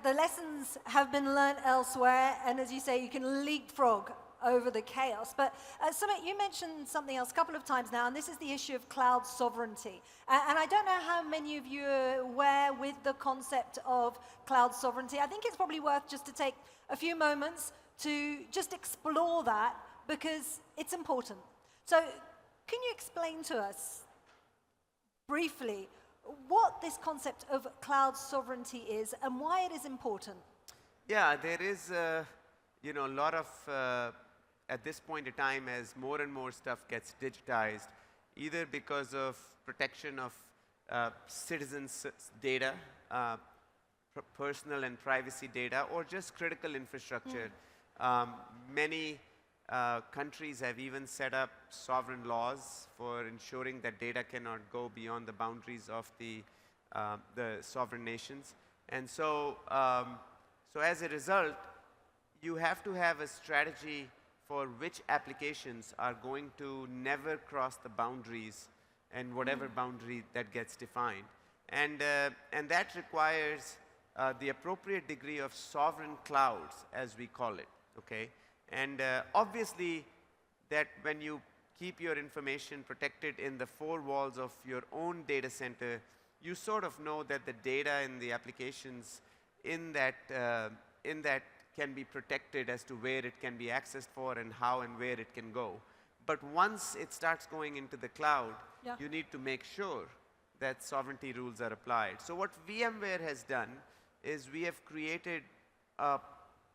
the lessons have been learned elsewhere, and as you say, you can leapfrog over the chaos. But Sumit, you mentioned something else a couple of times now, and this is the issue of cloud sovereignty. And I don't know how many of you are aware with the concept of cloud sovereignty. I think it's probably worth just to take a few moments to just explore that, because it's important. So can you explain to us briefly what this concept of cloud sovereignty is and why it is important? Yeah, there is a lot of, at this point in time, as more and more stuff gets digitized, either because of protection of citizens' data, personal and privacy data, or just critical infrastructure. Many countries have even set up sovereign laws for ensuring that data cannot go beyond the boundaries of the sovereign nations. And so, so as a result, you have to have a strategy for which applications are going to never cross the boundaries and whatever boundary that gets defined. And that requires the appropriate degree of sovereign clouds, as we call it, okay? And obviously, that when you keep your information protected in the four walls of your own data center, you sort of know that the data and the applications in that can be protected as to where it can be accessed for and how and where it can go. But once it starts going into the cloud, you need to make sure that sovereignty rules are applied. So what VMware has done is we have created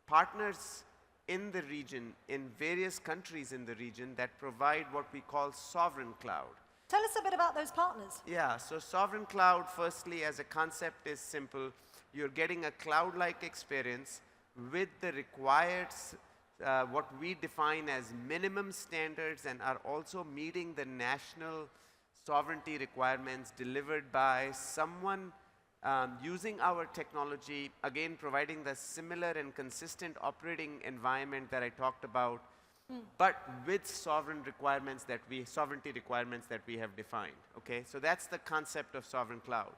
partners in the region, in various countries in the region, that provide what we call sovereign cloud. Tell us a bit about those partners. Yeah, so sovereign cloud, firstly, as a concept is simple. You're getting a cloud-like experience with the required, what we define as minimum standards, and are also meeting the national sovereignty requirements delivered by someone using our technology, again providing the similar and consistent operating environment that I talked about, but with sovereignty requirements that we have defined. Okay, so that's the concept of sovereign cloud.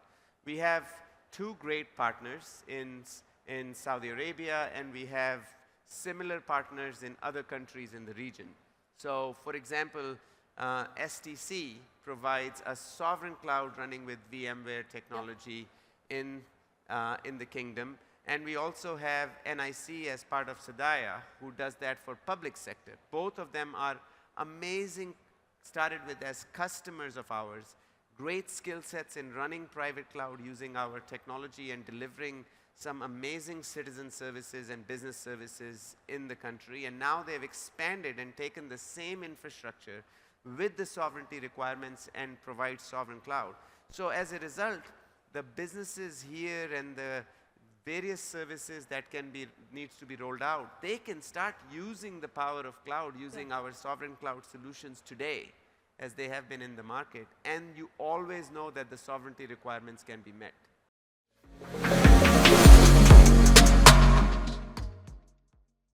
We have two great partners in Saudi Arabia, and we have similar partners in other countries in the region. So, for example, STC provides a sovereign cloud running with VMware technology in the kingdom, and we also have NIC as part of Saudiyah, who does that for public sector. Both of them are amazing, started with as customers of ours, great skill sets in running private cloud using our technology and delivering some amazing citizen services and business services in the country. And now they've expanded and taken the same infrastructure with the sovereignty requirements and provide sovereign cloud. So as a result, the businesses here and the various services that needs to be rolled out, they can start using the power of cloud, using our sovereign cloud solutions today, as they have been in the market. And you always know that the sovereignty requirements can be met.